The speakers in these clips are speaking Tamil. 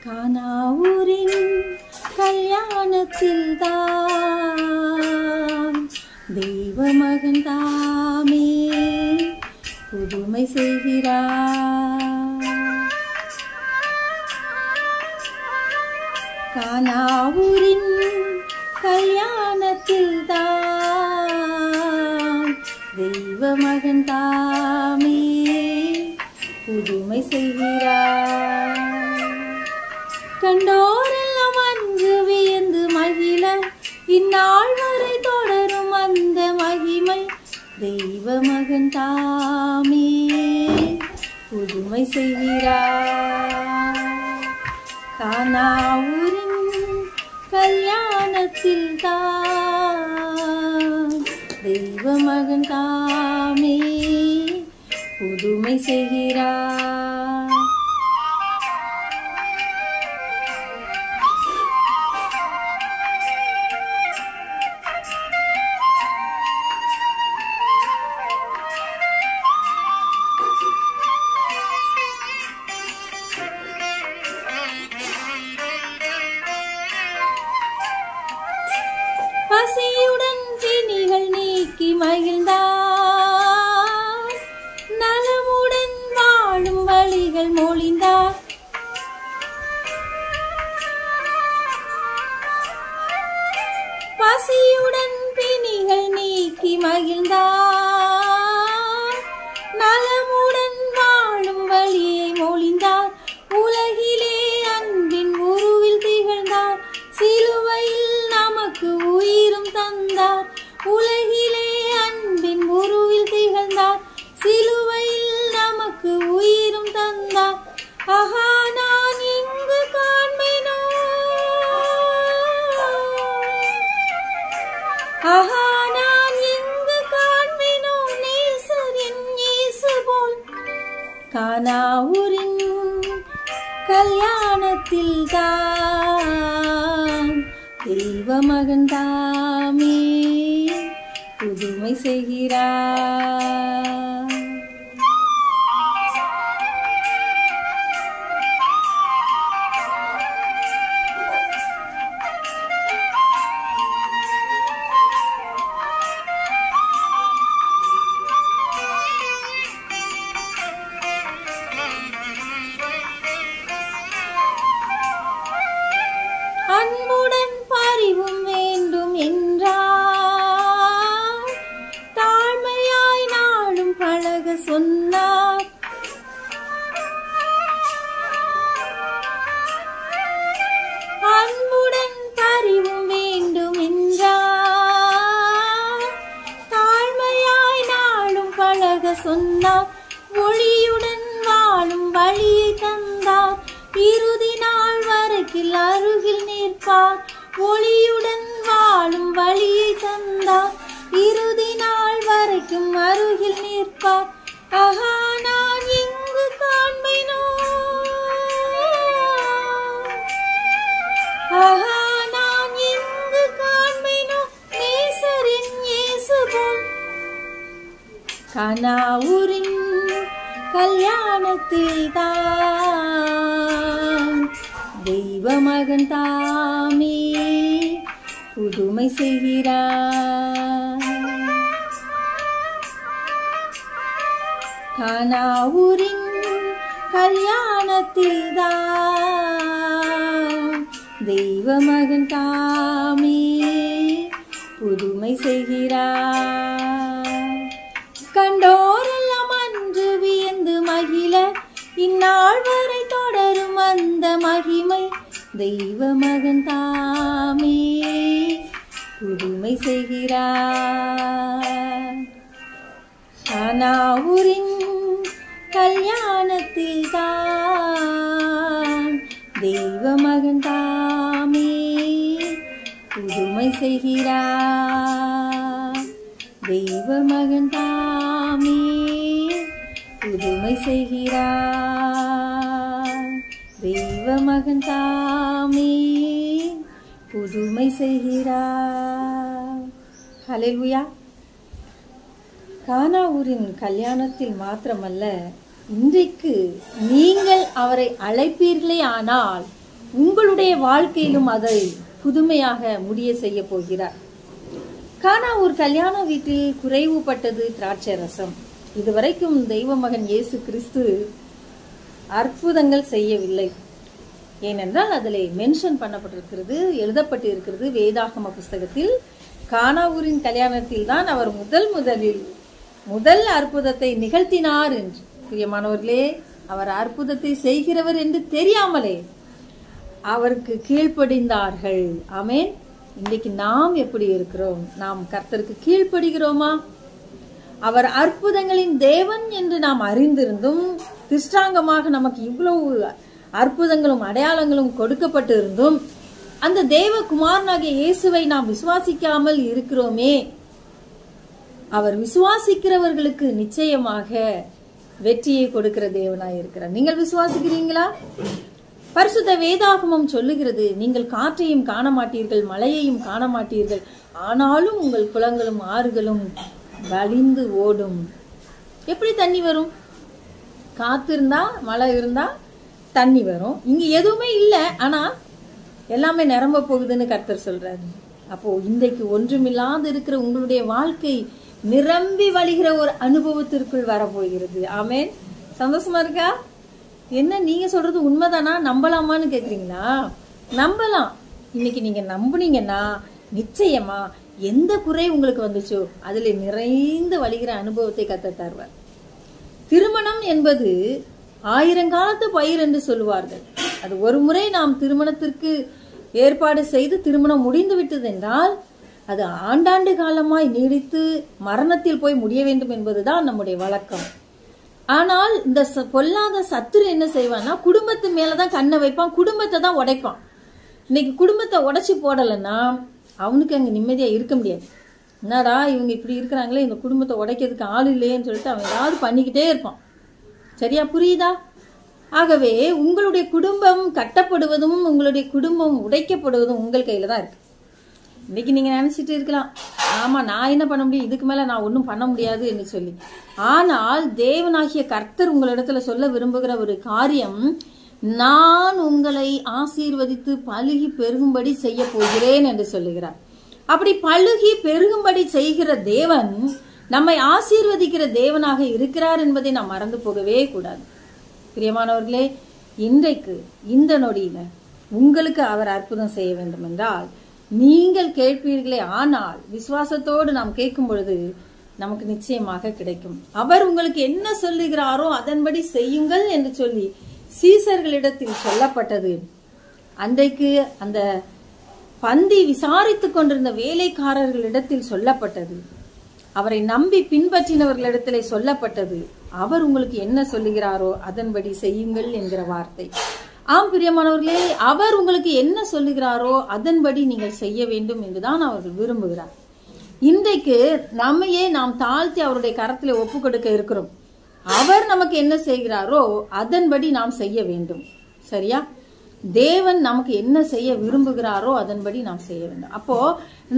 கானாவூரின் கல்யாணத்தில்தான் தெய்வ மகன் தாமே புதுமை செய்கிறார். கானாவூரின் கல்யாணத்தில்தான் தெய்வ மகன் தாமே புதுமை செய்கிறார். கண்டோரெல்லாம் அன்று வியந்து மகிழ இந்நாள் வரை தொடரும் அந்த மகிமை தெய்வ மகன் தாமே புதுமை செய்கிறார். கானாவூரின் கல்யாணத்தில் தான் தெய்வ மகன் தாமே புதுமை செய்கிறார். பசியுடன் பிணிகள் நீக்கி மகிழ்ந்தார், நலமுடன் வாழும் வழிகள் மொழிந்தார். பசியுடன் பிணிகள் நீக்கி மகிழ்ந்தார், நலமுடன் வாழும் வழியை மொழிந்தார். உலகிலே அன்பின் உருவில் திகழ்ந்தார், சிலுவையில் நமக்கு உயிரும் தந்தார். உலகிலே அன்பின் உருவில் திகழ்ந்தார், சிலுவையில் நமக்கு உயிரும் தந்தார். ஆஹா நான் எங்கு காண்பேனோ, ஆஹா நான் எங்கு காண்பேனோ நேசரின் இயேசு போல். கானாவூரின் கல்யாணத்தில் தான் தெய்வ மகன் தாமே புதுமை செய்கிறார். அன்புடன் பரிவும் வேண்டும் என்றார், தாழ்மையாய் நாளும் பழக சொன்னார். அன்புடன் பரிவும் வேண்டும் என்றார், தாழ்மையாய் நாளும் பழக சொன்னார். ஒளியுடன் வாழும் வழியை தந்தார், இறுதி நாள் வரைக்கும் அருகில் நிற்பார். ஒளியுடன் வாழும் வழியை தந்தார், இறுதி நாள் வரைக்கும் அருகில் நிற்பார். ஆஹா நான் எங்கு காண்பேனோ, ஆஹா நான் எங்கு காண்பேனோ நேசரின் இயேசு போல். கானாவூரின் கல்யாணத்தில் தான் தெய்வ மகன் தாமே புதுமை செய்கிறார். கானாவூரின் கல்யாணத்தில் தான் தெய்வ மகன் தாமே புதுமை செய்கிறார். கண்டோரெல்லாம் அன்று வியந்து மகிழ இந்நாள் வரை தொடரும் அந்த மகிமை தெய்வ மகன் தாமே புதுமை செய்கிறார். கானாவூரின் கல்யாணத்தில் தான் தெய்வ மகன் தாமே புதுமை செய்கிறார். தெய்வ மகன் தாமே புதுமை செய்கிறார். தெய்வ மகன் தாமே புதுமை செய்கிறார். ஹல்லேலூயா. கானாவூரின் கல்யாணத்தில் மாத்திரமல்ல, இன்றைக்கு நீங்கள் அவரை அழைப்பீர்களே ஆனால் உங்களுடைய வாழ்க்கையிலும் அதை புதுமையாக முடிய செய்ய போகிறார். கானா ஒரு கல்யாண வீட்டில் குறைவுபட்டது திராட்சை ரசம். இதுவரைக்கும் தெய்வ மகன் இயேசு கிறிஸ்து அற்புதங்கள் செய்யவில்லை. ஏனென்றால் அதில் மென்ஷன் பண்ணப்பட்டிருக்கிறது, எழுதப்பட்டு இருக்கிறது வேதாகம புஸ்தகத்தில். கானாவூரின் கல்யாணத்தில் தான் அவர் முதல் அற்புதத்தை நிகழ்த்தினார் என்று. பிரியமானவர்களே, அவர் அற்புதத்தை செய்கிறவர் என்று தெரியாமலே அவருக்கு கீழ்ப்படிந்தார்கள். ஆமென். இன்றைக்கு நாம் எப்படி இருக்கிறோம்? நாம் கர்த்தருக்கு கீழ்ப்படுகிறோமா? அவர் அற்புதங்களின் தேவன் என்று நாம் அறிந்திருந்தும், திஷ்டாங்கமாக நமக்கு இவ்வளவு அற்புதங்களும் அடையாளங்களும் கொடுக்கப்பட்டு இருந்தும், அந்த தேவகுமாரனாகிய இயேசுவை நாம் விசுவாசிக்காமல் இருக்கிறோமே. அவர் விசுவாசிக்கிறவர்களுக்கு நிச்சயமாக வெற்றியை கொடுக்கிற தேவனாய் இருக்கிறார். நீங்கள் விசுவாசிக்கிறீங்களா? பரிசுத்த வேதாகமம் சொல்லுகிறது, நீங்கள் காற்றையும் காண மாட்டீர்கள், மழையையும் காண மாட்டீர்கள், ஆனாலும் உங்கள் குளங்களும் ஆறுகளும் வழிந்து ஓடும். எப்படி தண்ணி வரும்? காத்து இருந்தா, மழை இருந்தா தண்ணி வரும். இங்க எதுவுமே இல்லை, ஆனா எல்லாமே நிரம்ப போகுதுன்னு கர்த்தர் சொல்றாரு. அப்போ இன்றைக்கு ஒன்றுமில்லாது இருக்கிற உங்களுடைய வாழ்க்கை நிரம்பி வழிகிற ஒரு அனுபவத்திற்குள் வரப்போகிறது. ஆமென். சந்தோஷமா இருக்கா? என்ன நீங்க சொல்றது உண்மைதானா, நம்பலாமான்னு கேக்குறீங்களா? நம்பலாம். இன்னைக்கு நீங்க நம்புனீங்கன்னா நிச்சயமா எந்த குறை உங்களுக்கு வந்துச்சோ அதுல நிறைந்து வழிகிற அனுபவத்தை கர்த்தர் தருவார். திருமணம் என்பது 1000 காலத்து பயிர் என்று சொல்லுவார்கள். அது ஒரு முறை நாம் திருமணத்திற்கு ஏற்பாடு செய்து திருமணம் முடிந்து விட்டது என்றால் அது ஆண்டாண்டு காலமாய் நீடித்து மரணத்தில் போய் முடிய வேண்டும் என்பதுதான் நம்முடைய வழக்கம். ஆனால் இந்த பொல்லாத சத்துரு என்ன செய்வான்னா, குடும்பத்து மேலதான் கண்ணை வைப்பான், குடும்பத்தை தான் உடைப்பான். இன்னைக்கு குடும்பத்தை உடைச்சு போடலைன்னா அவனுக்கு அங்க நிம்மதியா இருக்க முடியாது. என்னடா இவங்க இப்படி இருக்கிறாங்களே, இந்த குடும்பத்தை உடைக்கிறதுக்கு ஆள் இல்லையேன்னு சொல்லிட்டு அவன் ஏதாவது பண்ணிக்கிட்டே இருப்பான். சரியா? புரியுதா? ஆகவே உங்களுடைய குடும்பம் கட்டப்படுவதும் உங்களுடைய குடும்பம் உடைக்கப்படுவதும் உங்கள் கையில தான் இருக்கு. இன்னைக்கு நீங்க நினைச்சிட்டு இருக்கலாம், ஆமா நான் என்ன பண்ண முடியும், இதுக்கு மேல நான் ஒன்றும் பண்ண முடியாது என்று சொல்லி. ஆனால் தேவனாகிய கர்த்தர் உங்களிடத்துல சொல்ல விரும்புகிற ஒரு காரியம், நான் உங்களை ஆசீர்வதித்து பலுகி பெருகும்படி செய்ய போகிறேன் என்று சொல்லுகிறார். அப்படி பலுகி பெருகும்படி செய்கிற தேவன் நம்மை ஆசீர்வதிக்கிற தேவனாக இருக்கிறார் என்பதை நாம் மறந்து போகவே கூடாது. பிரியமானவர்களே, இன்றைக்கு இந்த நொடியில உங்களுக்கு அவர் அற்புதம் செய்ய வேண்டும் என்றால் நீங்கள் கேட்பீர்களே. ஆனால் விசுவாசத்தோடு நாம் கேட்கும் பொழுது நமக்கு நிச்சயமாக கிடைக்கும். அவர் உங்களுக்கு என்ன சொல்லுகிறாரோ அதன்படி செய்யுங்கள் என்று சொல்லி சீசர்களிடத்தில் சொல்லப்பட்டது. அன்றைக்கு அந்த பந்தி விசாரித்துக் கொண்டிருந்த வேலைக்காரர்களிடத்தில் சொல்லப்பட்டது. அவரை நம்பி பின்பற்றினவர்களிடத்திலே சொல்லப்பட்டது. அவர் உங்களுக்கு என்ன சொல்லுகிறாரோ அதன்படி செய்யுங்கள் என்கிற வார்த்தை. ஆம் பிரியமானவர்களே, அவர் உங்களுக்கு என்ன சொல்லுகிறாரோ அதன்படி நீங்கள் செய்ய வேண்டும் என்றுதான் அவர்கள் விரும்புகிறார். இன்றைக்கு நம்மையே நாம் தாழ்த்தி அவருடைய கரத்திலே ஒப்பு கொடுக்க இருக்கிறோம். அவர் நமக்கு என்ன செய்கிறாரோ அதன்படி நாம் செய்ய வேண்டும். சரியா? தேவன் நமக்கு என்ன செய்ய விரும்புகிறாரோ அதன்படி நாம் செய்ய வேண்டும். அப்போ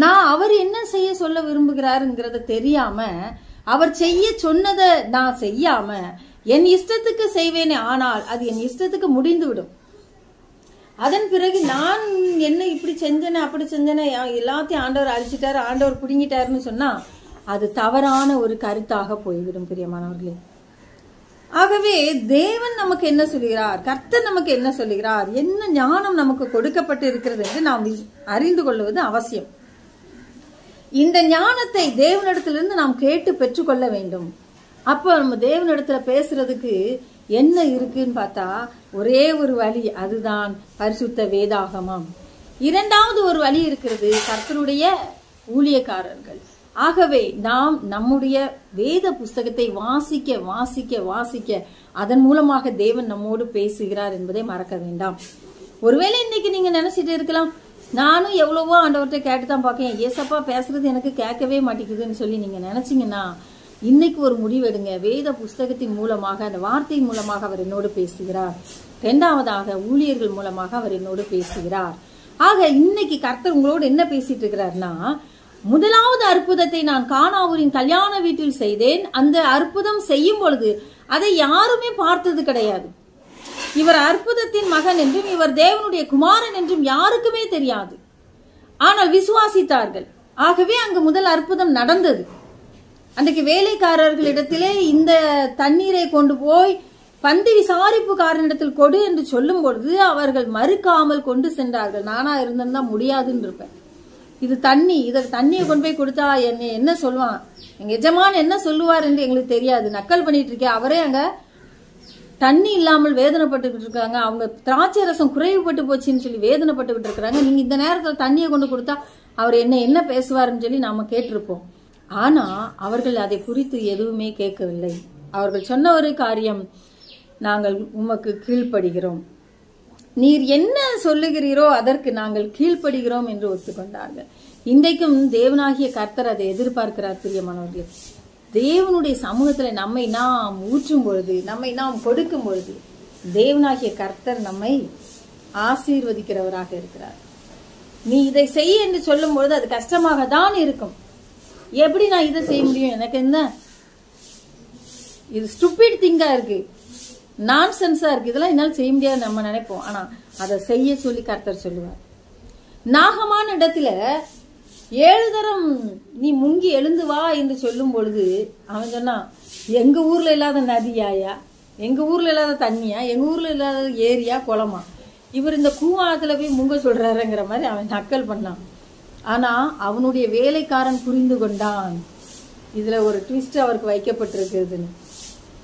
நான் அவர் என்ன செய்ய சொல்ல விரும்புகிறாருங்கிறத தெரியாம, அவர் செய்ய சொன்னதை நான் செய்யாம என் இஷ்டத்துக்கு செய்வேனே, ஆனால் அது என் இஷ்டத்துக்கு முடிந்து விடும். அதன் பிறகு நான் என்ன இப்படி செஞ்சேனே அப்படி செஞ்சேனே, எல்லாத்தையும் ஆண்டவர் அழிச்சிட்டாரு, ஆண்டவர் புடுங்கிட்டாருன்னு சொன்னா அது தவறான ஒரு கருத்தாக போய்விடும் பிரியமானவர்களே. ஆகவே தேவன் நமக்கு என்ன சொல்லுகிறார், கர்த்தர் நமக்கு என்ன சொல்லுகிறார், என்ன ஞானம் நமக்கு கொடுக்கப்பட்டு இருக்கிறது என்று நாம் அறிந்து கொள்வது அவசியம். இந்த ஞானத்தை தேவனிடத்திலிருந்து நாம் கேட்டு பெற்றுக்கொள்ள வேண்டும். அப்ப நம்ம தேவனிடத்துல பேசுறதுக்கு என்ன இருக்குன்னு பார்த்தா ஒரே ஒரு வழி, அதுதான் பரிசுத்த வேதாகமம். இரண்டாவது ஒரு வழி இருக்கிறது, கர்த்தருடைய ஊழியக்காரர்கள். ஆகவே நாம் நம்முடைய வேத புஸ்தகத்தை வாசிக்க வாசிக்க வாசிக்க அதன் மூலமாக தேவன் நம்மோடு பேசுகிறார் என்பதை மறக்க வேண்டாம். ஒருவேளை இன்னைக்கு நீங்க நினைச்சிட்டு இருக்கலாம், நானும் எவ்வளவோ ஆண்டவர்கிட்ட கேட்டுதான் பார்க்கேன், ஏசப்பா பேசுறது எனக்கு கேட்கவே மாட்டேங்குதுன்னு சொல்லி நீங்க நினைச்சீங்கன்னா இன்னைக்கு ஒரு முடிவெடுங்க. வேத புஸ்தகத்தின் மூலமாக, அந்த வார்த்தையின் மூலமாக அவர் என்னோடு பேசுகிறார். இரண்டாவதாக ஊழியர்கள் மூலமாக அவர் என்னோடு பேசுகிறார். ஆக இன்னைக்கு கர்த்தர் உங்களோடு என்ன பேசிட்டு இருக்கிறார்னா, முதலாவது அற்புதத்தை நான் கானாவூரின் கல்யாண வீட்டில் செய்தேன். அந்த அற்புதம் செய்யும் பொழுது அதை யாருமே பார்த்தது கிடையாது. இவர் அற்புதத்தின் மகன் என்றும் இவர் தேவனுடைய குமாரன் என்றும் யாருக்குமே தெரியாது. ஆனால் விசுவாசித்தார்கள். ஆகவே அங்கு முதல் அற்புதம் நடந்தது. அன்றைக்கு வேலைக்காரர்களிடத்திலே இந்த தண்ணீரை கொண்டு போய் பந்தி விசாரிப்புக்காரனிடத்தில் கொடு என்று சொல்லும் பொழுது அவர்கள் மறுக்காமல் கொண்டு சென்றார்கள். நானா இருந்திருந்தா முடியாதுன்னு இருப்பேன். இது தண்ணி, இதை தண்ணியை கொண்டு போய் கொடுத்தா என்ன சொல்லுவான், எங்க எஜமான் என்ன சொல்லுவார் என்று எங்களுக்கு தெரியாது, நக்கல் பண்ணிட்டு இருக்கேன். அவரே அங்க தண்ணி இல்லாமல் வேதனைப்பட்டுக்கிட்டு இருக்காங்க. அவங்க திராட்சை ரசம் குறைவுபட்டு போச்சுன்னு சொல்லி வேதனைப்பட்டுக்கிட்டு இருக்கிறாங்க. நீங்க இந்த நேரத்தில் தண்ணியை கொண்டு கொடுத்தா அவர் என்ன பேசுவாருன்னு சொல்லி நாம கேட்டிருப்போம். ஆனா அவர்கள் அதை குறித்து எதுவுமே கேட்கவில்லை. அவர்கள் சொன்ன ஒரு காரியம், நாங்கள் உமக்கு கீழ்ப்படுகிறோம், நீர் என்ன சொல்லுகிறீரோ அதற்கு நாங்கள் கீழ்ப்படுகிறோம் என்று ஒத்துக்கொண்டார்கள். இன்றைக்கும் தேவனாகிய கர்த்தர் அதை எதிர்பார்க்கிறார். பிரியமானவர்களே, தேவனுடைய சமூகத்துல நம்மை நாம் ஊற்றும் பொழுது, நம்மை நாம் கொடுக்கும் பொழுது தேவனாகிய கர்த்தர் நம்மை ஆசீர்வதிக்கிறவராக இருக்கிறார். நீ இதை செய்ய என்று சொல்லும் பொழுது அது கஷ்டமாக தான் இருக்கும். எப்படி நான் இதை செய்ய முடியும், எனக்கு என்ன இது ஸ்டூபிட் திங்கா இருக்கு, நான்சென்ஸா இருக்கு, இதெல்லாம் என்னால் செய்ய முடியாது நம்ம நினைப்போம். ஆனா அதை செய்ய சொல்லி கர்த்தர் சொல்லுவார். நாகமான இடத்துல 7 தரம் நீ முங்கி எழுந்து வா என்று சொல்லும் பொழுது அவன் சொன்னான், எங்க ஊர்ல இல்லாத நதியாயா, எங்க ஊர்ல இல்லாத தண்ணியா, எங்க ஊர்ல இல்லாத ஏரியா குளமா, இவர் இந்த கூவாத்துல போய் முங்க சொல்றாருங்கிற மாதிரி அவன் நக்கல் பண்ணான். ஆனா அவனுடைய வேலைக்காரன் புரிந்து கொண்டான், இதுல ஒரு ட்விஸ்ட் அவருக்கு வைக்கப்பட்டிருக்குதுன்னு.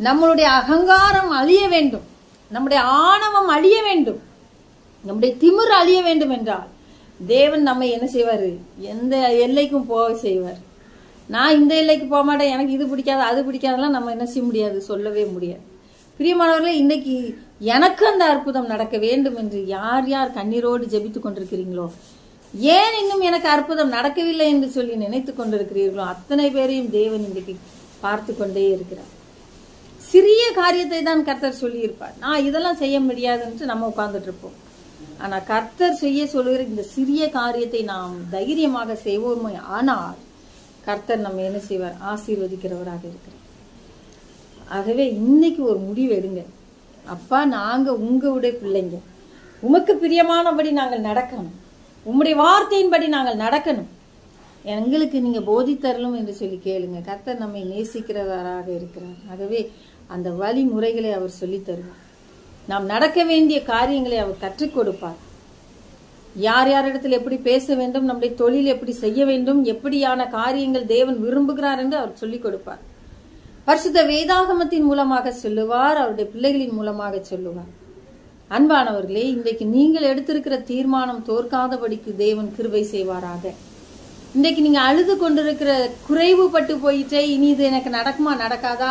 நம்மளுடைய அகங்காரம் அழிய வேண்டும், நம்முடைய ஆணவம் அழிய வேண்டும், நம்முடைய திமிர் அழிய வேண்டும் என்றால் தேவன் நம்ம என்ன செய்வாரு, எந்த எல்லைக்கும் போக செய்வார். நான் இந்த எல்லைக்கு போக மாட்டேன், எனக்கு இது பிடிக்காது அது பிடிக்காதெல்லாம் நம்ம என்ன செய்ய முடியாது, சொல்லவே முடியாது. பிரியமானவர்களே, இன்னைக்கு எனக்கு அந்த அற்புதம் நடக்க வேண்டும் என்று யார் யார் கண்ணீரோடு ஜெபித்து கொண்டிருக்கிறீங்களோ, ஏன் இன்னும் எனக்கு அற்புதம் நடக்கவில்லை என்று சொல்லி நினைத்து கொண்டிருக்கிறீர்களோ, அத்தனை பேரையும் தேவன் இன்றைக்கு பார்த்து கொண்டே இருக்கிறார். சிறிய காரியத்தை தான் கர்த்தர் சொல்லி இருப்பார். நான் இதெல்லாம் செய்ய முடியாதுன்னு நம்ம உட்கார்ந்துட்டு இருப்போம். ஆனா கர்த்தர் செய்ய சொல்லுகிற இந்த சிறிய காரியத்தை நாம் தைரியமாக செய்வோமே ஆனால் கர்த்தர் நம்ம என்ன செய்வார், ஆசீர்வதிக்கிறவராக இருக்கிறார். ஆகவே இன்னைக்கு ஒரு முடிவு எடுங்க. அப்பா, நாங்க உங்களுடைய பிள்ளைங்க, உமக்கு பிரியமானபடி நாங்கள் நடக்கணும், உம்முடைய வார்த்தையின்படி நாங்கள் நடக்கணும், எங்களுக்கு நீங்க போதித்தரலும் என்று சொல்லி கேளுங்க. கர்த்தர் நம்மை நேசிக்கிறவராக இருக்கிறார். ஆகவே அந்த வழிமுறைகளை அவர் சொல்லித் தருவார். நாம் நடக்க வேண்டிய காரியங்களை அவர் கற்றுக் கொடுப்பார். யார் யாரிடத்தில் எப்படி பேச வேண்டும், நம்முடைய தொழில் எப்படி செய்ய வேண்டும், எப்படியான காரியங்கள் தேவன் விரும்புகிறார் என்று அவர் சொல்லிக் கொடுப்பார். பரிசுத்த வேதாகமத்தின் மூலமாக சொல்லுவார், அவருடைய பிள்ளைகளின் மூலமாக சொல்லுவார். அன்பானவர்களே, இன்றைக்கு நீங்கள் எடுத்திருக்கிற தீர்மானம் தோற்காதபடிக்கு தேவன் கிருபை செய்வாராக. இன்றைக்கு நீங்க அழுது கொண்டிருக்கிற, குறைவுபட்டு போயிட்டே, இனி இது எனக்கு நடக்குமா நடக்காதா,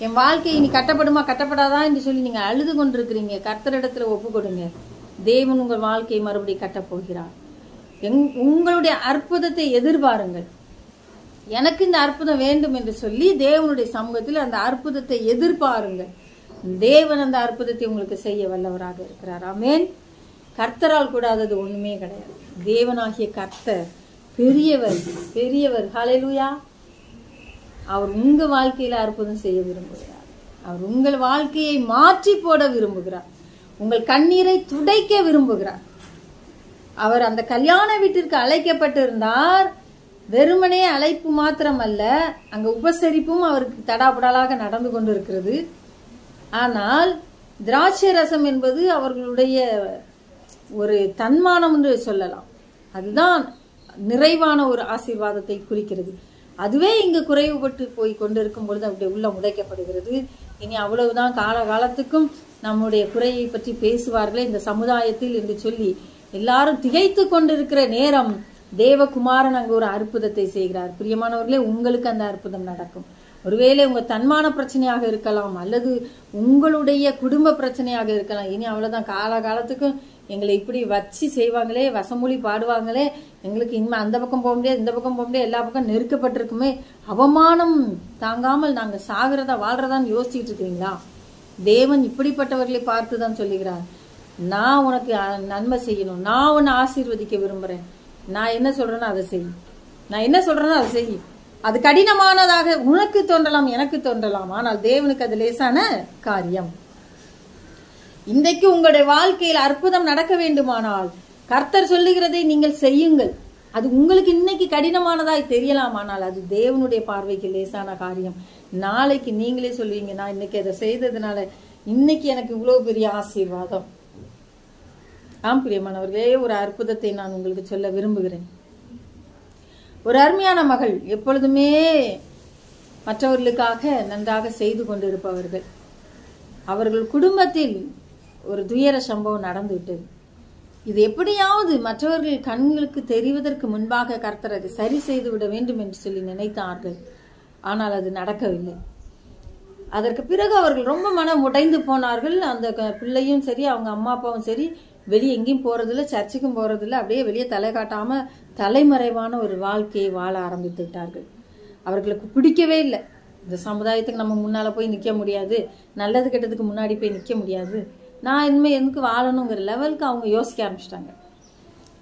என் வாழ்க்கை இனி கட்டப்படுமா கட்டப்படாதா என்று சொல்லி நீங்க அழுது கொண்டிருக்கிறீங்க. கர்த்தரிடத்துல ஒப்பு கொடுங்க. தேவன் உங்கள் வாழ்க்கையை மறுபடியும் கட்டப் போகிறார். உங்களுடைய அற்புதத்தை எதிர்பாருங்கள். எனக்கு இந்த அற்புதம் வேண்டும் என்று சொல்லி தேவனுடைய சமூகத்தில் அந்த அற்புதத்தை எதிர்பாருங்கள். தேவன் அந்த அற்புதத்தை உங்களுக்கு செய்ய வல்லவராக இருக்கிறார். ஆமென். கர்த்தரால் கூடாதது ஒண்ணுமே கிடையாது. தேவனாகிய கர்த்தர் பெரியவர், பெரியவர். ஹல்லேலூயா. அவர் உங்க வாழ்க்கையில அற்புதம் செய்ய விரும்புகிறார். அவர் உங்கள் வாழ்க்கையை மாற்றி போட விரும்புகிறார். உங்கள் கண்ணீரை துடைக்க விரும்புகிறார். அவர் அந்த கல்யாண வீட்டிற்கு அழைக்கப்பட்டிருந்தார். வெறுமனே அழைப்பு மாத்திரம் அல்ல, அங்க உபசரிப்பும் அவருக்கு தடாபுடாலாக நடந்து கொண்டிருக்கிறது. ஆனால் திராட்சை ரசம் என்பது அவர்களுடைய ஒரு தன்மானம் என்று சொல்லலாம். அதுதான் நிறைவான ஒரு ஆசீர்வாதத்தை குறிக்கிறது. அதுவே இங்கு குறைவுபட்டு போய் கொண்டிருக்கும் பொழுது அவருடைய உள்ளம் உடைக்கப்படுகிறது. இனி அவ்வளவுதான், காலகாலத்துக்கும் நம்முடைய குறையை பற்றி பேசுவார்களே இந்த சமுதாயத்தில் என்று சொல்லி எல்லாரும் திகைத்து கொண்டிருக்கிற நேரம் தேவகுமாரன் அங்கு ஒரு அற்புதத்தை செய்கிறார். பிரியமானவர்களே, உங்களுக்கு அந்த அற்புதம் நடக்கும். ஒருவேளை உங்க தன்மான பிரச்சனையாக இருக்கலாம், அல்லது உங்களுடைய குடும்ப பிரச்சனையாக இருக்கலாம். இனி அவ்வளவுதான், காலகாலத்துக்கும் எங்களை இப்படி வச்சு செய்வாங்களே, வசமொழி பாடுவாங்களே, எங்களுக்கு இனிமே அந்த பக்கம் போக முடியாது, இந்த பக்கம் போக முடியாது, எல்லா பக்கம் நெருக்கப்பட்டிருக்குமே, அவமானம் தாங்காமல் நாங்க சாகிறதா வாழ்றதான்னு யோசிச்சுட்டு இருக்கிறீங்களா? தேவன் இப்படிப்பட்டவர்களை பார்த்துதான் சொல்லுகிறார், நான் உனக்கு நன்மை செய்யணும், நான் உன்னை ஆசீர்வதிக்க விரும்புறேன், நான் என்ன சொல்றேனோ அதை செய், நான் என்ன சொல்றேனோ அதை செய். அது கடினமானதாக உனக்கு தோன்றலாம், எனக்கு தோன்றலாம், ஆனால் தேவனுக்கு அது லேசான காரியம். இன்றைக்கு உங்களுடைய வாழ்க்கையில் அற்புதம் நடக்க வேண்டுமானால் கர்த்தர் சொல்லுகிறதை நீங்கள் செய்யுங்கள். அது உங்களுக்கு இன்னைக்கு கடினமானதாய் தெரியலாமானால் அது தேவனுடைய பார்வைக்கு லேசான காரியம். நாளைக்கு நீங்களே சொல்லுவீங்க, நான் இன்னைக்கு அதை செய்ததுனால இன்னைக்கு எனக்கு இவ்வளவு பெரிய ஆசீர்வாதம். ஆம் பிரியமானவர்களே, ஒரு அற்புதத்தை நான் உங்களுக்கு சொல்ல விரும்புகிறேன். ஒரு அருமையான மகள் எப்பொழுதுமே மற்றவர்களுக்காக நன்றாக செய்து கொண்டிருப்பவர்கள். அவர்கள் குடும்பத்தில் ஒரு துயர சம்பவம் நடந்துவிட்டது. இது எப்படியாவது மற்றவர்கள் கண்களுக்கு தெரிவதற்கு முன்பாக கர்த்தர் அதை சரி செய்து விட வேண்டும் என்று சொல்லி நினைத்தார்கள். ஆனால் அது நடக்கவில்லை. அதற்கு பிறகு அவர்கள் ரொம்ப மனம் உடைந்து போனார்கள். அந்த பிள்ளையும் சரி, அவங்க அம்மா அப்பாவும் சரி, வெளியே எங்கேயும் போறதில்ல, சர்ச்சுக்கும் போறதில்ல, அப்படியே வெளியே தலை காட்டாம தலைமறைவான ஒரு வாழ்க்கையை வாழ ஆரம்பித்து விட்டார்கள். அவர்களுக்கு பிடிக்கவே இல்லை. இந்த சமுதாயத்துக்கு நம்ம முன்னால போய் நிக்க முடியாது, நல்லது கெட்டதுக்கு முன்னாடி போய் நிக்க முடியாது, நான் இனிமே எதுக்கு வாழணுங்கிற லெவலுக்கு அவங்க யோசிக்க ஆரம்பிச்சிட்டாங்க.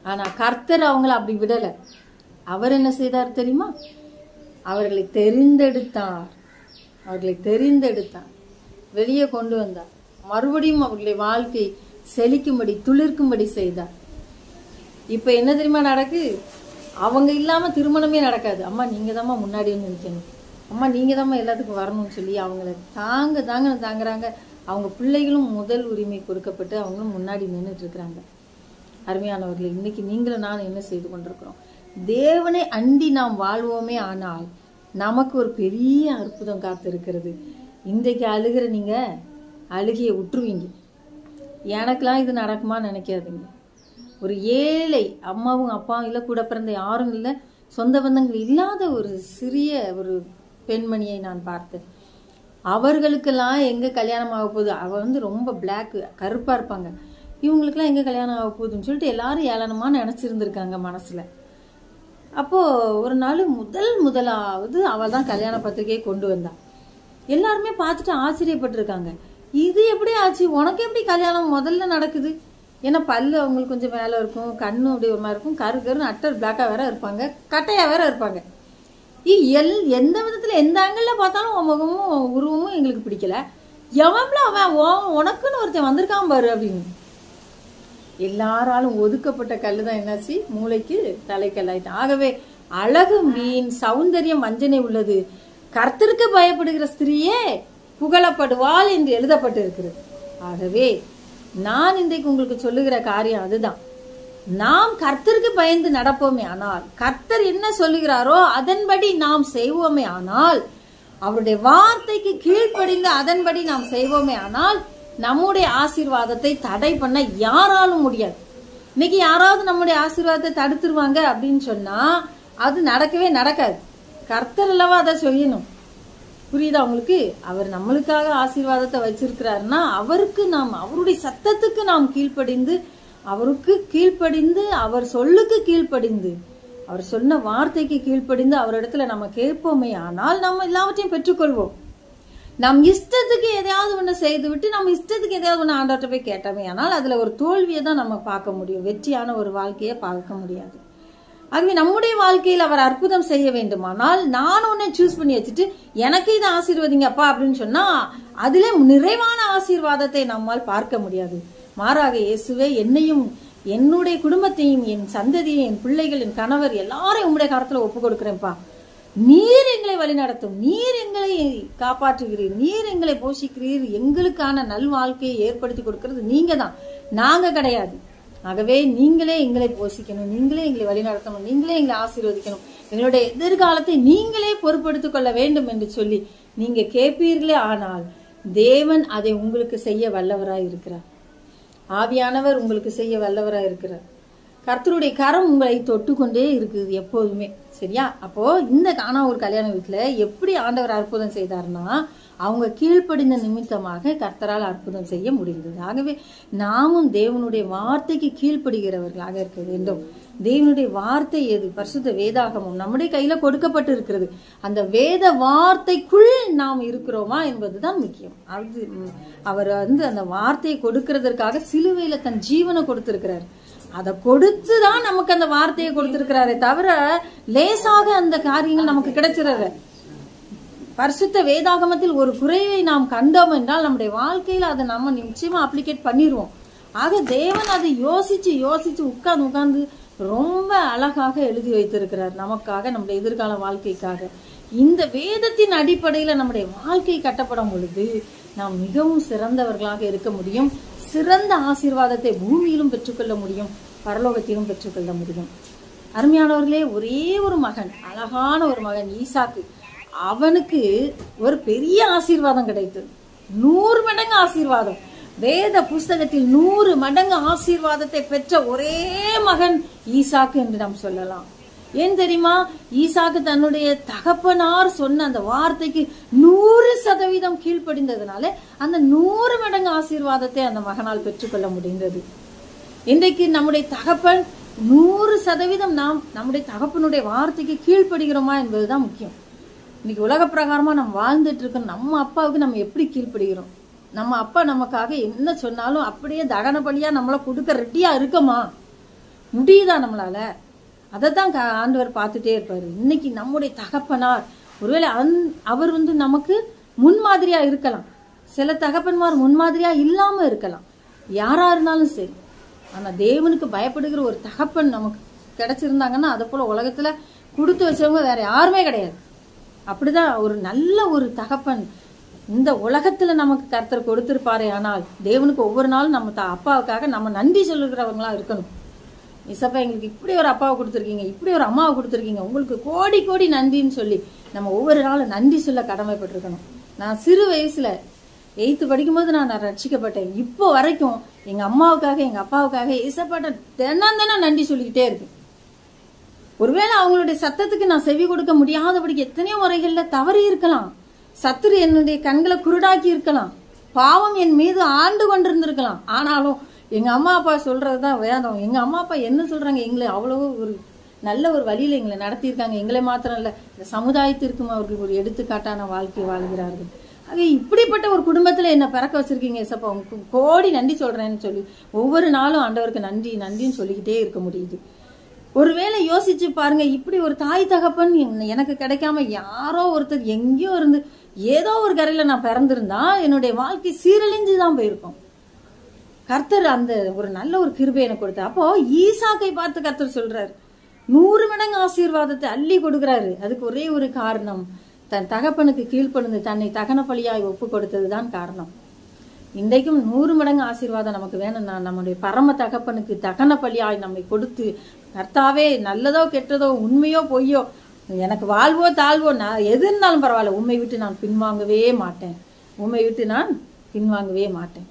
ஆனா கர்த்தர் அவங்கள அப்படி விடல. அவர் என்ன செய்தார் தெரியுமா? அவர்களை தெரிந்தெடுத்தார். வெளியே கொண்டு வந்தார். மறுபடியும் அவர்களுடைய வாழ்க்கை செழிக்கும்படி துளிர்க்கும்படி செய்தார். இப்ப என்ன தெரியுமா நடக்கு? அவங்க இல்லாம திருமணமே நடக்காது. அம்மா நீங்க தாம்மா முன்னாடி வந்து நிற்கணும், அம்மா நீங்க தாம்மா எல்லாத்துக்கும் வரணும்னு சொல்லி அவங்கள தாங்குறாங்க. அவங்க பிள்ளைகளும் முதல் உரிமை கொடுக்கப்பட்டு அவங்களும் முன்னாடி நின்றுட்டு இருக்கிறாங்க. அருமையானவர்களே, இன்னைக்கு நீங்களும் நானும் என்ன செய்து கொண்டிருக்கிறோம்? தேவனை அண்டி நாம் வாழ்வோமே ஆனால் நமக்கு ஒரு பெரிய அற்புதம் காத்து இருக்கிறது. இன்றைக்கு அழுகிற நீங்க அழுகிய விட்டுருவீங்க. எனக்கெல்லாம் இது நடக்குமா நினைக்காதீங்க. ஒரு ஏழை அம்மாவும் அப்பாவும் இல்லை, கூட பிறந்த யாரும் இல்லை, சொந்த பந்தங்கள் இல்லாத ஒரு சிறிய ஒரு பெண்மணியை நான் பார்த்தேன். அவர்களுக்கெல்லாம் எங்க கல்யாணம் ஆக போகுது, அவ ரொம்ப பிளாக் கருப்பா இருப்பாங்க, இவங்களுக்கெல்லாம் எங்க கல்யாணம் ஆக போகுதுன்னு சொல்லிட்டு எல்லாரும் ஏளனமா நினைச்சிருந்திருக்காங்க மனசுல. அப்போ ஒரு நாள் முதலாவது அவள் தான் கல்யாண பத்திரிகையை கொண்டு வந்தா. எல்லாருமே பார்த்துட்டு ஆச்சரியப்பட்டிருக்காங்க. இது எப்படி ஆச்சு, உனக்கு எப்படி கல்யாணம் முதல்ல நடக்குது? ஏன்னா பல்லு அவங்களுக்கு கொஞ்சம் மேல இருக்கும், கண்ணு அப்படி ஒரு மாதிரி இருக்கும், கருன்னு அட்டர் பிளாக்கா வேற இருப்பாங்க, கட்டையா வேற இருப்பாங்க. எந்த விதத்துல எந்த ஆங்கிள் பார்த்தாலும் முகமும் உருவமும் எங்களுக்கு பிடிக்கல. எவன்ல அவன் உனக்குன்னு ஒருத்தன் வந்திருக்கான் பாரு அப்படின்னு. எல்லாராலும் ஒதுக்கப்பட்ட கல்லுதான் என்னாச்சு, மூளைக்கு தலைக்கல்லாயிட்டான். ஆகவே அழகு மீன் சௌந்தரியம் வஞ்சனை உள்ளது, கர்த்தருக்கு பயப்படுகிற ஸ்திரீயே புகழப்படுவாள் என்று எழுதப்பட்டு இருக்கிறது. ஆகவே நான் இன்றைக்கு உங்களுக்கு சொல்லுகிற காரியம் அதுதான். நாம் கர்த்தருக்கு பயந்து நடப்போமே ஆனால், கர்த்தர் என்ன சொல்லுகிறாரோ அதன்படி நாம் செய்வோமே ஆனால், அவருடைய வார்த்தைக்கு கீழ்ப்படிந்து அதன்படி நாம் செய்வோமே ஆனால் நம்முடைய ஆசீர்வாதத்தை தடை பண்ண யாராலும் முடியாது. இன்னைக்கு யாராவது நம்முடைய ஆசீர்வாதத்தை தடுத்துருவாங்க அப்படின்னு சொன்னா அது நடக்கவே நடக்காது. கர்த்தர் அல்லவா அதை செய்யணும். புரியுதா உங்களுக்கு? அவர் நம்மளுக்காக ஆசீர்வாதத்தை வச்சிருக்கிறாருன்னா அவருக்கு நாம் அவருடைய சத்தத்துக்கு நாம் கீழ்ப்படிந்து, அவருக்கு கீழ்ப்படிந்து, அவர் சொல்லுக்கு கீழ்ப்படிந்து, அவர் சொன்ன வார்த்தைக்கு கீழ்ப்படிந்து அவரிடத்துல நம்ம கேட்போமே ஆனால் நம்ம எல்லாவற்றையும் பெற்றுக்கொள்வோம். நம் இஷ்டத்துக்கு எதையாவது ஒண்ணு செய்து விட்டு நம்ம இஷ்டத்துக்கு எதையாவது ஒண்ணு ஆண்டவர்கிட்ட போய் கேட்டோமே ஆனால் அதுல ஒரு தோல்வியை தான் நம்ம பார்க்க முடியும், வெற்றியான ஒரு வாழ்க்கையை பார்க்க முடியாது. ஆகவே நம்முடைய வாழ்க்கையில் அவர் அற்புதம் செய்ய வேண்டுமானால் நான் உன்னை சூஸ் பண்ணி வச்சுட்டு எனக்கு இதை ஆசீர்வதிங்கப்பா அப்படின்னு சொன்னா அதிலே நிறைவான ஆசீர்வாதத்தை நம்மால் பார்க்க முடியாது. மாறாக இயேசுவே என்னையும் என்னுடைய குடும்பத்தையும் என் சந்ததியை என் பிள்ளைகள் என் கணவர் எல்லாரையும் உங்களுடைய கரத்துல ஒப்பு கொடுக்கிறேன்ப்பா, நீர் எங்களை வழி நடத்தும், நீர் எங்களை காப்பாற்றுகிறீர், நீர் எங்களை போஷிக்கிறீர், எங்களுக்கான நல் வாழ்க்கையை ஏற்படுத்தி கொடுக்கிறது நீங்க தான், நாங்க கிடையாது. ஆகவே நீங்களே எங்களை போஷிக்கணும், நீங்களே எங்களை வழி நடத்தணும், நீங்களே எங்களை ஆசீர்வதிக்கணும், எங்களுடைய எதிர்காலத்தை நீங்களே பொறுப்படுத்திக் கொள்ள வேண்டும் என்று சொல்லி நீங்க கேட்பீர்களே ஆனால் தேவன் அதை உங்களுக்கு செய்ய வல்லவராய் இருக்கிறார். ஆவியானவர் உங்களுக்கு செய்ய வல்லவராய் இருக்கிறார். கர்த்தருடைய கரம் உங்களை தொட்டு கொண்டே இருக்குது எப்போதுமே. சரியா? அப்போ இந்த கானா ஒரு கல்யாண வீட்டுல எப்படி ஆண்டவர் அற்புதம் செய்தார்னா அவங்க கீழ்ப்படிந்த நிமித்தமாக கர்த்தரால் அற்புதம் செய்ய முடிந்தது. ஆகவே நாமும் தேவனுடைய வார்த்தைக்கு கீழ்ப்படுகிறவர்களாக இருக்க வேண்டும். தேவனுடைய வார்த்தை எது? பரிசுத்த வேதாகமம் நம்முடைய கையில கொடுக்கப்பட்டு இருக்கிறது. அந்த வேத வார்த்தைக்குள் நாம் இருக்கிறோமா என்பதுதான் முக்கியம். அது அவர் அந்த வார்த்தையை கொடுக்கிறதற்காக சிலுவையில தன் ஜீவனை கொடுத்திருக்கிறார். அதை கொடுத்துதான் நமக்கு அந்த வார்த்தையை கொடுத்திருக்கிறாரே தவிர லேசாக அந்த காரியங்கள் நமக்கு கிடைச்சிடற. பரிசுத்த வேதாகமத்தில் ஒரு குறைவை நாம் கண்டோம் என்றால் நம்முடைய வாழ்க்கையில அதை நம்ம நிச்சயமா அப்ளிகேட் பண்ணிடுவோம். ஆக தேவன் அதை யோசிச்சு உட்கார்ந்து ரொம்ப அழகாக எழுதி வைத்திருக்கிறார் நமக்காக, நம்முடைய எதிர்கால வாழ்க்கைக்காக. இந்த வேதத்தின் அடிப்படையில நம்முடைய வாழ்க்கை கட்டப்படும் பொழுது நாம் மிகவும் சிறந்தவர்களாக இருக்க முடியும். சிறந்த ஆசீர்வாதத்தை பூமியிலும் பெற்றுக்கொள்ள முடியும், பரலோகத்திலும் பெற்றுக்கொள்ள முடியும். அருமையானவர்களே, ஒரே ஒரு மகன், அழகான ஒரு மகன் ஈசாக்கு, அவனுக்கு ஒரு பெரிய ஆசீர்வாதம் கிடைத்தது. 100 மடங்கு ஆசீர்வாதம். வேத புஸ்தகத்தில் 100 மடங்கு ஆசீர்வாதத்தை பெற்ற ஒரே மகன் ஈசாக்கு என்று நாம் சொல்லலாம். ஏன் தெரியுமா? ஈசாக்கு தன்னுடைய தகப்பனார் சொன்ன அந்த வார்த்தைக்கு 100% கீழ்ப்படிந்ததுனால அந்த 100 மடங்கு ஆசீர்வாதத்தை அந்த மகனால் பெற்றுக்கொள்ள முடிந்தது. இன்றைக்கு நம்முடைய தகப்பன் 100% நாம் நம்முடைய தகப்பனுடைய வார்த்தைக்கு கீழ்ப்படுகிறோமா என்பதுதான் முக்கியம். இன்னைக்கு உலக பிரகாரமா நம்ம வாழ்ந்துட்டு இருக்கோம். நம்ம அப்பாவுக்கு நம்ம எப்படி கீழ்ப்படுகிறோம்? நம்ம அப்பா நமக்காக என்ன சொன்னாலும் அப்படியே தகன பலியா நம்மள கொடுக்க ரெடியா இருக்கமா? முடியுதா நம்மளால? அதைத்தான் ஆண்டவர் பார்த்துட்டே இருப்பாரு. இன்னைக்கு நம்முடைய தகப்பனார் ஒருவேளை அவர் நமக்கு முன்மாதிரியா இருக்கலாம். சில தகப்பன்மார் முன்மாதிரியா இல்லாம இருக்கலாம், யாரா இருந்தாலும் சரி. ஆனா தேவனுக்கு பயப்படுகிற ஒரு தகப்பன் நமக்கு கிடைச்சிருந்தாங்கன்னா அதை போல உலகத்துல கொடுத்து வச்சவங்க வேற யாருமே கிடையாது. அப்படிதான் ஒரு நல்ல ஒரு தகப்பன் இந்த உலகத்துல நமக்கு கர்த்தர் கொடுத்திருப்பாரே. ஆனால் தேவனுக்கு ஒவ்வொரு நாளும் நம்ம அப்பாவுக்காக நம்ம நன்றி சொல்லுகிறவங்களா இருக்கணும். இசப்பா, எங்களுக்கு இப்படி ஒரு அப்பாவை கொடுத்துருக்கீங்க, இப்படி ஒரு அம்மாவை கொடுத்துருக்கீங்க, உங்களுக்கு கோடி கோடி நன்றின்னு சொல்லி நம்ம ஒவ்வொரு நாளும் நன்றி சொல்ல கடமைப்பட்டிருக்கணும். நான் சிறு வயசுல 8th படிக்கும்போது நான் ரட்சிக்கப்பட்டேன். இப்போ வரைக்கும் எங்க அம்மாவுக்காக எங்க அப்பாவுக்காக இசப்பாட்ட தினம் நன்றி சொல்லிக்கிட்டே இருக்கு. ஒருவேளை அவங்களுடைய சத்தத்துக்கு நான் செவி கொடுக்க முடியாதபடிக்கு எத்தனையோ முறைகள்ல தவறி இருக்கலாம். சத்துரு என்னுடைய கண்களை குருடாக்கி இருக்கலாம், பாவம் என் மீது ஆண்டு கொண்டிருந்திருக்கலாம். ஆனாலும் எங்க அம்மா அப்பா சொல்றதுதான் வேதம். எங்க அம்மா அப்பா என்ன சொல்றாங்க, எங்களை அவ்வளவு ஒரு நல்ல ஒரு வழியில எங்களை நடத்தியிருக்காங்க. எங்களை மாத்திரம் இல்ல, இந்த சமுதாயத்திற்கும் அவர்கள் ஒரு எடுத்துக்காட்டான வாழ்க்கை வாழ்கிறார்கள். ஆக இப்படிப்பட்ட ஒரு குடும்பத்துல என்ன பிறக்க வச்சிருக்கீங்க ஏசப்பா, உங்களுக்கு கோடி நன்றி சொல்றேன்னு சொல்லி ஒவ்வொரு நாளும் ஆண்டவருக்கு நன்றின்னு சொல்லிக்கிட்டே இருக்க முடியுது. ஒருவேளை யோசிச்சு பாருங்க, இப்படி ஒரு தாய் தகப்பன் எனக்கு கிடைக்காம யாரோ ஒருத்தர் எங்கேயோ இருந்து ஏதோ ஒரு கரையில நான் பிறந்திருந்தா என்னுடைய வாழ்க்கை சீரழிஞ்சுதான் போயிருக்கும். கர்த்தர் அந்த ஒரு நல்ல ஒரு கிருபை எனக்கு கொடுத்தார். அப்போ ஈசாக்கை பார்த்து கர்த்தர் சொல்றாரு, 100 மடங்கு ஆசீர்வாதத்தை அள்ளி கொடுக்கிறாரு. அதுக்கு ஒரே ஒரு காரணம், தன் தகப்பனுக்கு கீழ்ப்படிந்து தன்னை தகன பலியாய் ஒப்பு கொடுத்ததுதான் காரணம். இன்றைக்கும் 100 மடங்கு ஆசீர்வாதம் நமக்கு வேணும்னா நம்முடைய பரம தகப்பனுக்கு தகன பலியாய் நம்மை கொடுத்து, கர்த்தாவே நல்லதோ கெட்டதோ உண்மையோ பொய்யோ எனக்கு வாழ்வோ தாழ்வோ நான் எது இருந்தாலும் பரவாயில்ல, உண்மை விட்டு நான் பின்வாங்கவே மாட்டேன், உண்மை விட்டு நான் பின்வாங்கவே மாட்டேன்.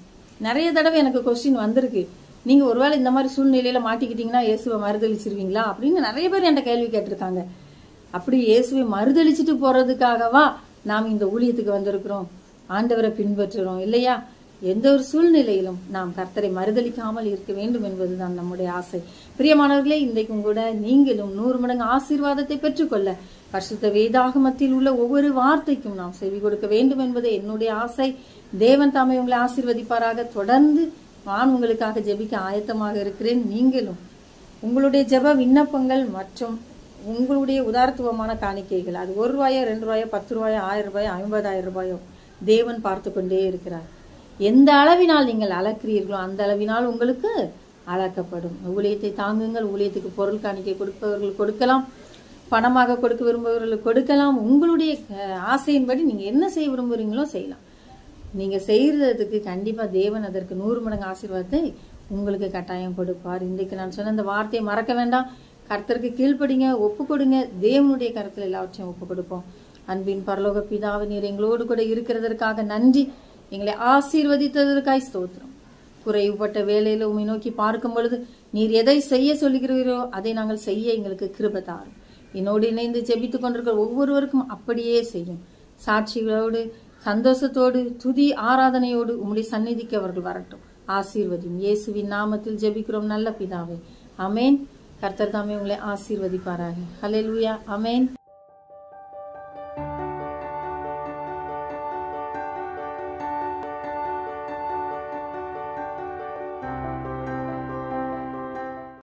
நிறைய தடவை எனக்கு கொஸ்டின் வந்திருக்கு, நீங்க ஒருவேளை இந்த மாதிரி சூழ்நிலையில மாட்டிக்கிட்டீங்கன்னா இயேசுவை மறுதளிச்சிருவீங்களா அப்படின்னு நிறைய பேர் என்கிட்ட கேள்வி கேட்டிருக்காங்க. அப்படி இயேசுவை மறுதளிச்சுட்டு போறதுக்காகவா நாம் இந்த ஊழியத்துக்கு வந்திருக்கிறோம், ஆண்டவரை பின்பற்றுறோம் இல்லையா? எந்த ஒரு சூழ்நிலையிலும் நாம் கர்த்தரை மறுதளிக்காமல் இருக்க வேண்டும் என்பதுதான் நம்முடைய ஆசை. பிரியமானவர்களே, இன்றைக்கும் கூட நீங்களும் 100 மடங்கு ஆசீர்வாதத்தை பெற்றுக்கொள்ள பரிசுத்த வேதாகமத்தில் உள்ள ஒவ்வொரு வார்த்தைக்கும் நாம் செவி கொடுக்க வேண்டும் என்பது என்னுடைய ஆசை. தேவன் தாமே உங்களை ஆசீர்வதிப்பாராக. தொடர்ந்து நான் உங்களுக்காக ஜெபிக்க ஆயத்தமாக இருக்கிறேன். நீங்களும் உங்களுடைய ஜெப விண்ணப்பங்கள் மற்றும் உங்களுடைய உதாரத்துவமான காணிக்கைகள், அது ₹1, ₹2, ₹10, ₹1000, ₹50,000 தேவன் பார்த்து கொண்டே இருக்கிறார். எந்த அளவினால் நீங்கள் அளக்கிறீர்களோ அந்த அளவினால் உங்களுக்கு அளக்கப்படும். ஊழியத்தை தாங்குங்கள். ஊழியத்துக்கு பொருள் காணிக்கை கொடுப்பவர்கள் கொடுக்கலாம், பணமாக கொடுக்க விரும்புபவர்கள் கொடுக்கலாம். உங்களுடைய ஆசையின்படி நீங்க என்ன செய்ய விரும்புறீங்களோ செய்யலாம். நீங்க செய்யறதுக்கு கண்டிப்பா தேவன் அதற்கு 100 மடங்கு ஆசீர்வாதத்தை உங்களுக்கு கட்டாயம் கொடுப்பார். இன்றைக்கு நான் சொன்ன இந்த வார்த்தையை மறக்க வேண்டாம். கர்த்தருக்கு கீழ்ப்படிங்க, ஒப்பு கொடுங்க. தேவனுடைய கருத்துல எல்லாவற்றையும் ஒப்பு கொடுப்போம். அன்பின் பரலோக பிதாவே, நீர் எங்களோடு கூட இருக்கிறதற்காக நன்றி. எங்களை ஆசீர்வதித்ததற்காய் ஸ்தோத்திரம். குறைவுபட்ட வேலையில உம்மை நோக்கி பார்க்கும் பொழுது நீர் எதை செய்ய சொல்லுகிறீரோ அதை நாங்கள் செய்ய எங்களுக்கு கிருபை தாரும். என்னோடு இணைந்து ஜெபித்துக் கொண்டிருக்கிற ஒவ்வொருவருக்கும் அப்படியே செய்யும். சாட்சிகளோடு சந்தோஷத்தோடு துதி ஆராதனையோடு உம்முடைய சந்நிதிக்கு அவர்கள் வரட்டும். ஆசீர்வதியும். இயேசுவின் நாமத்தில் ஜெபிக்கிறோம் நல்ல பிதாவே, ஆமேன். கர்த்தர் தாமே உங்களை ஆசீர்வதிப்பாராக. ஹல்லேலூயா, ஆமேன்.